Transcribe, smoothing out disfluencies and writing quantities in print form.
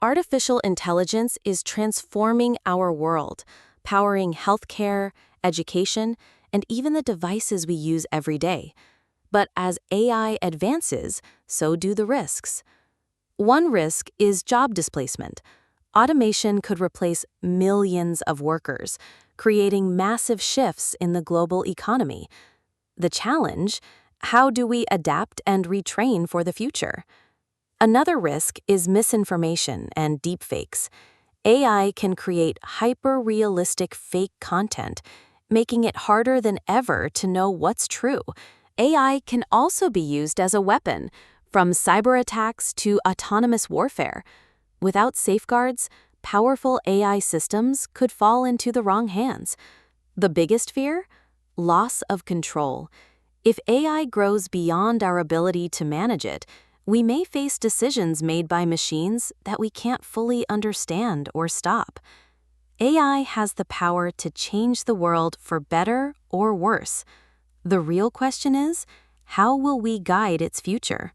Artificial intelligence is transforming our world, powering healthcare, education, and even the devices we use every day. But as AI advances, so do the risks. One risk is job displacement. Automation could replace millions of workers, creating massive shifts in the global economy. The challenge: how do we adapt and retrain for the future? Another risk is misinformation and deepfakes. AI can create hyper-realistic fake content, making it harder than ever to know what's true. AI can also be used as a weapon, from cyberattacks to autonomous warfare. Without safeguards, powerful AI systems could fall into the wrong hands. The biggest fear? Loss of control. If AI grows beyond our ability to manage it, we may face decisions made by machines that we can't fully understand or stop. AI has the power to change the world for better or worse. The real question is, how will we guide its future?